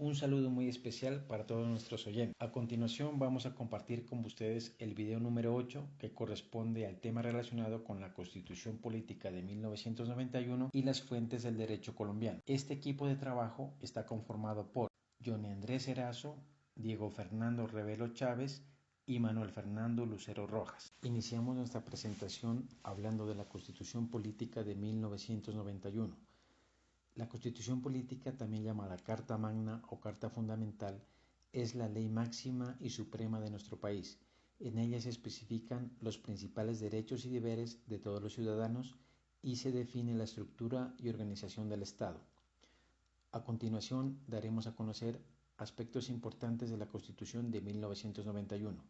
Un saludo muy especial para todos nuestros oyentes. A continuación vamos a compartir con ustedes el video número 8 que corresponde al tema relacionado con la Constitución Política de 1991 y las fuentes del derecho colombiano. Este equipo de trabajo está conformado por Johnny Andrés Erazo, Diego Fernando Revelo Chávez y Manuel Fernando Lucero Rojas. Iniciamos nuestra presentación hablando de la Constitución Política de 1991. La Constitución Política, también llamada Carta Magna o Carta Fundamental, es la ley máxima y suprema de nuestro país. En ella se especifican los principales derechos y deberes de todos los ciudadanos y se define la estructura y organización del Estado. A continuación, daremos a conocer aspectos importantes de la Constitución de 1991.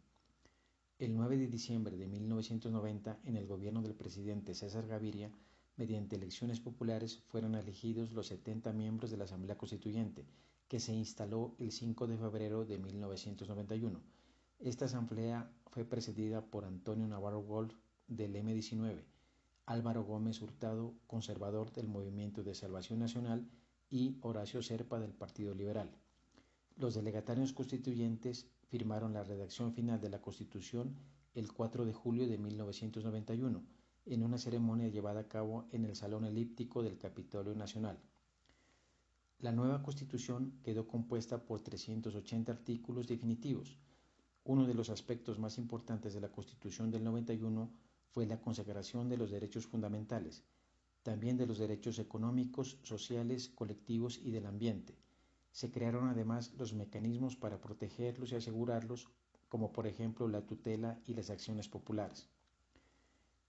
El 9 de diciembre de 1990, en el gobierno del presidente César Gaviria, mediante elecciones populares fueron elegidos los 70 miembros de la Asamblea Constituyente, que se instaló el 5 de febrero de 1991. Esta asamblea fue presidida por Antonio Navarro Wolf del M19, Álvaro Gómez Hurtado, conservador del Movimiento de Salvación Nacional, y Horacio Serpa del Partido Liberal. Los delegatarios constituyentes firmaron la redacción final de la Constitución el 4 de julio de 1991, en una ceremonia llevada a cabo en el Salón Elíptico del Capitolio Nacional. La nueva Constitución quedó compuesta por 380 artículos definitivos. Uno de los aspectos más importantes de la Constitución del 91 fue la consagración de los derechos fundamentales, también de los derechos económicos, sociales, colectivos y del ambiente. Se crearon además los mecanismos para protegerlos y asegurarlos, como por ejemplo la tutela y las acciones populares.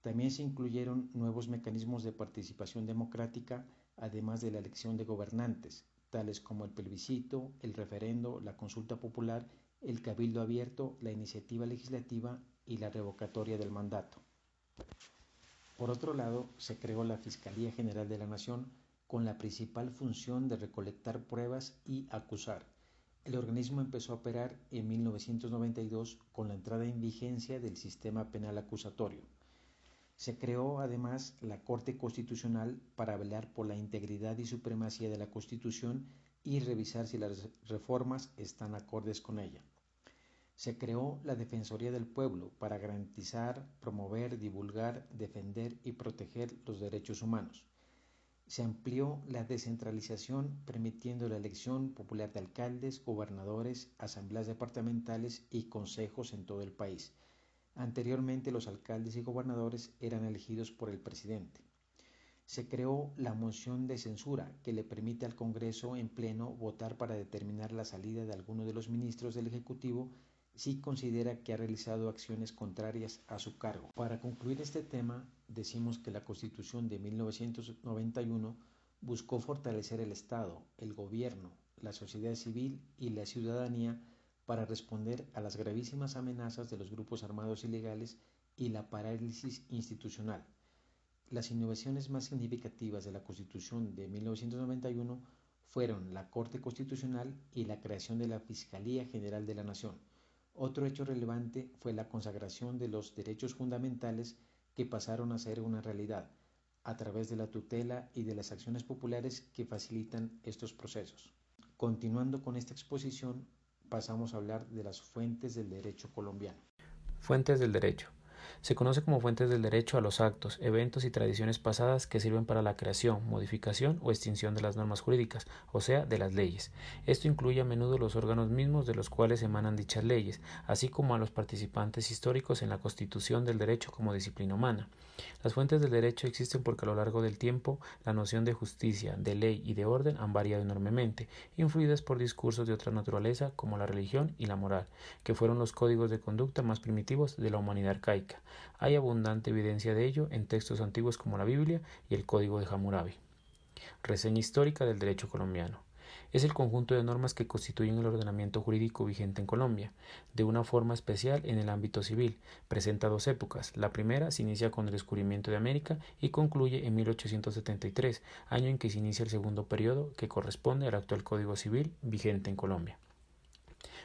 También se incluyeron nuevos mecanismos de participación democrática, además de la elección de gobernantes, tales como el plebiscito, el referendo, la consulta popular, el cabildo abierto, la iniciativa legislativa y la revocatoria del mandato. Por otro lado, se creó la Fiscalía General de la Nación con la principal función de recolectar pruebas y acusar. El organismo empezó a operar en 1992 con la entrada en vigencia del sistema penal acusatorio. Se creó además la Corte Constitucional para velar por la integridad y supremacía de la Constitución y revisar si las reformas están acordes con ella. Se creó la Defensoría del Pueblo para garantizar, promover, divulgar, defender y proteger los derechos humanos. Se amplió la descentralización permitiendo la elección popular de alcaldes, gobernadores, asambleas departamentales y consejos en todo el país. Anteriormente los alcaldes y gobernadores eran elegidos por el presidente. Se creó la moción de censura que le permite al Congreso en pleno votar para determinar la salida de alguno de los ministros del Ejecutivo si considera que ha realizado acciones contrarias a su cargo. Para concluir este tema, decimos que la Constitución de 1991 buscó fortalecer el Estado, el gobierno, la sociedad civil y la ciudadanía para responder a las gravísimas amenazas de los grupos armados ilegales y la parálisis institucional. Las innovaciones más significativas de la Constitución de 1991 fueron la Corte Constitucional y la creación de la Fiscalía General de la Nación. Otro hecho relevante fue la consagración de los derechos fundamentales que pasaron a ser una realidad a través de la tutela y de las acciones populares que facilitan estos procesos. Continuando con esta exposición, pasamos a hablar de las fuentes del derecho colombiano. Fuentes del derecho. Se conoce como fuentes del derecho a los actos, eventos y tradiciones pasadas que sirven para la creación, modificación o extinción de las normas jurídicas, o sea, de las leyes. Esto incluye a menudo los órganos mismos de los cuales emanan dichas leyes, así como a los participantes históricos en la constitución del derecho como disciplina humana. Las fuentes del derecho existen porque a lo largo del tiempo la noción de justicia, de ley y de orden han variado enormemente, influidas por discursos de otra naturaleza como la religión y la moral, que fueron los códigos de conducta más primitivos de la humanidad arcaica. Hay abundante evidencia de ello en textos antiguos como la Biblia y el Código de Hammurabi. Reseña histórica del derecho colombiano. Es el conjunto de normas que constituyen el ordenamiento jurídico vigente en Colombia, de una forma especial en el ámbito civil. Presenta dos épocas. La primera se inicia con el descubrimiento de América y concluye en 1873, año en que se inicia el segundo periodo, que corresponde al actual Código Civil vigente en Colombia.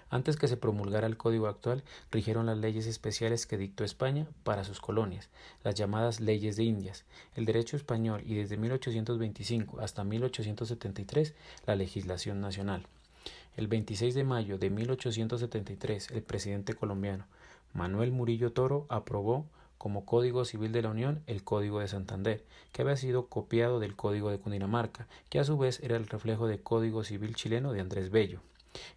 Antes que se promulgara el Código actual, rigieron las leyes especiales que dictó España para sus colonias, las llamadas leyes de Indias, el derecho español y desde 1825 hasta 1873 la legislación nacional. El 26 de mayo de 1873, el presidente colombiano Manuel Murillo Toro aprobó como Código Civil de la Unión el Código de Santander, que había sido copiado del Código de Cundinamarca, que a su vez era el reflejo del Código Civil chileno de Andrés Bello.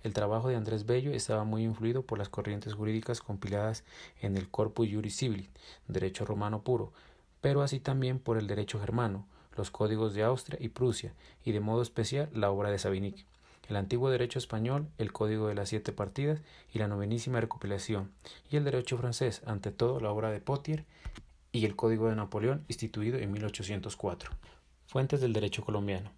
El trabajo de Andrés Bello estaba muy influido por las corrientes jurídicas compiladas en el Corpus Juris Civilis, derecho romano puro, pero así también por el derecho germano, los códigos de Austria y Prusia, y de modo especial la obra de Savigny, el antiguo derecho español, el Código de las Siete Partidas y la novenísima recopilación, y el derecho francés, ante todo la obra de Potier y el Código de Napoleón, instituido en 1804. Fuentes del derecho colombiano.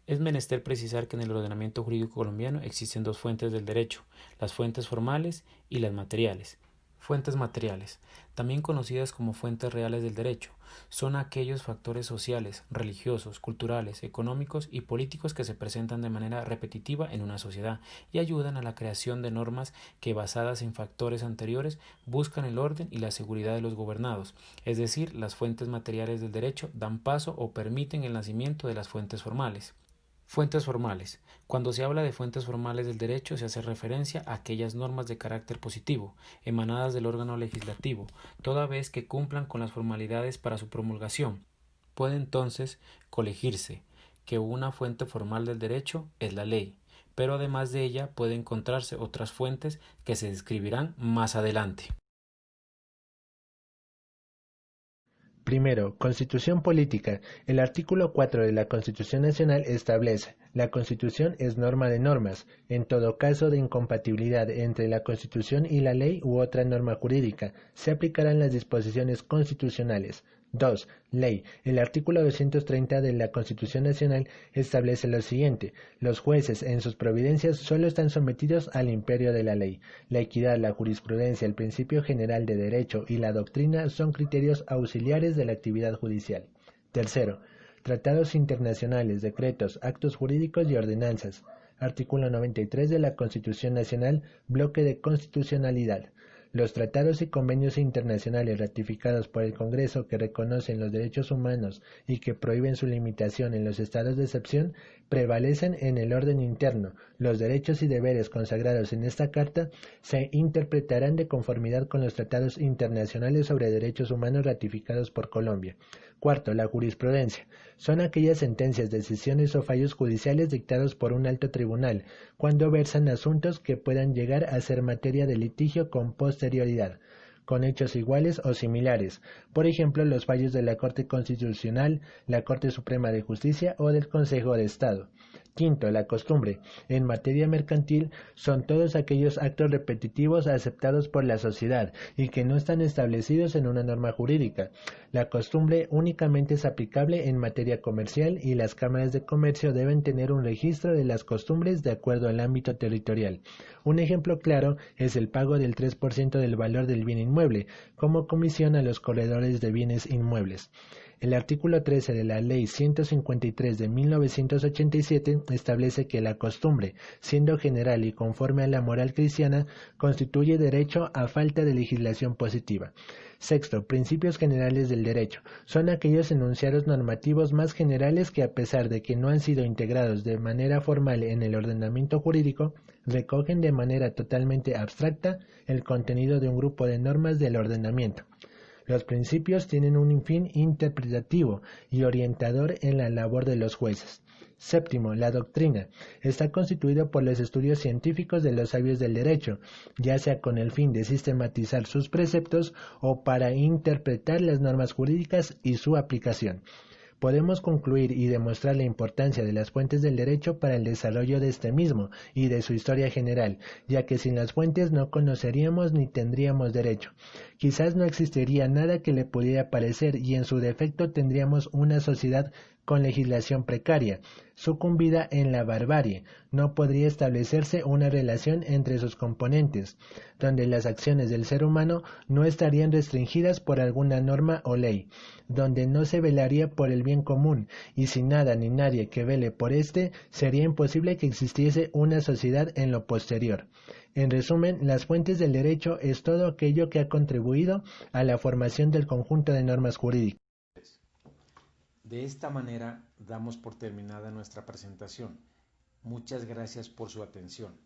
Es menester precisar que en el ordenamiento jurídico colombiano existen dos fuentes del derecho, las fuentes formales y las materiales. Fuentes materiales, también conocidas como fuentes reales del derecho, son aquellos factores sociales, religiosos, culturales, económicos y políticos que se presentan de manera repetitiva en una sociedad y ayudan a la creación de normas que, basadas en factores anteriores, buscan el orden y la seguridad de los gobernados. Es decir, las fuentes materiales del derecho dan paso o permiten el nacimiento de las fuentes formales. Fuentes formales. Cuando se habla de fuentes formales del derecho se hace referencia a aquellas normas de carácter positivo, emanadas del órgano legislativo, toda vez que cumplan con las formalidades para su promulgación. Puede entonces colegirse que una fuente formal del derecho es la ley, pero además de ella puede encontrarse otras fuentes que se describirán más adelante. Primero, Constitución política. El artículo 4 de la Constitución Nacional establece: la Constitución es norma de normas, en todo caso de incompatibilidad entre la Constitución y la ley u otra norma jurídica, se aplicarán las disposiciones constitucionales. 2. Ley. El artículo 230 de la Constitución Nacional establece lo siguiente: los jueces en sus providencias solo están sometidos al imperio de la ley. La equidad, la jurisprudencia, el principio general de derecho y la doctrina son criterios auxiliares de la actividad judicial. Tercero, tratados internacionales, decretos, actos jurídicos y ordenanzas. Artículo 93 de la Constitución Nacional, bloque de constitucionalidad. Los tratados y convenios internacionales ratificados por el Congreso que reconocen los derechos humanos y que prohíben su limitación en los estados de excepción prevalecen en el orden interno. Los derechos y deberes consagrados en esta Carta se interpretarán de conformidad con los tratados internacionales sobre derechos humanos ratificados por Colombia. Cuarto, la jurisprudencia. Son aquellas sentencias, decisiones o fallos judiciales dictados por un alto tribunal, cuando versan asuntos que puedan llegar a ser materia de litigio con posterioridad, con hechos iguales o similares, por ejemplo, los fallos de la Corte Constitucional, la Corte Suprema de Justicia o del Consejo de Estado. Quinto, la costumbre. En materia mercantil son todos aquellos actos repetitivos aceptados por la sociedad y que no están establecidos en una norma jurídica. La costumbre únicamente es aplicable en materia comercial y las cámaras de comercio deben tener un registro de las costumbres de acuerdo al ámbito territorial. Un ejemplo claro es el pago del 3% del valor del bien inmueble como comisión a los corredores de bienes inmuebles. El artículo 13 de la Ley 153 de 1987 establece que la costumbre, siendo general y conforme a la moral cristiana, constituye derecho a falta de legislación positiva. Sexto, principios generales del derecho. Son aquellos enunciados normativos más generales que, a pesar de que no han sido integrados de manera formal en el ordenamiento jurídico, recogen de manera totalmente abstracta el contenido de un grupo de normas del ordenamiento. Los principios tienen un fin interpretativo y orientador en la labor de los jueces. Séptimo, la doctrina. Está constituido por los estudios científicos de los sabios del derecho, ya sea con el fin de sistematizar sus preceptos o para interpretar las normas jurídicas y su aplicación. Podemos concluir y demostrar la importancia de las fuentes del derecho para el desarrollo de este mismo y de su historia general, ya que sin las fuentes no conoceríamos ni tendríamos derecho. Quizás no existiría nada que le pudiera parecer y en su defecto tendríamos una sociedad con legislación precaria, sucumbida en la barbarie. No podría establecerse una relación entre sus componentes, donde las acciones del ser humano no estarían restringidas por alguna norma o ley, donde no se velaría por el bien común, y sin nada ni nadie que vele por éste, sería imposible que existiese una sociedad en lo posterior. En resumen, las fuentes del derecho es todo aquello que ha contribuido a la formación del conjunto de normas jurídicas. De esta manera damos por terminada nuestra presentación. Muchas gracias por su atención.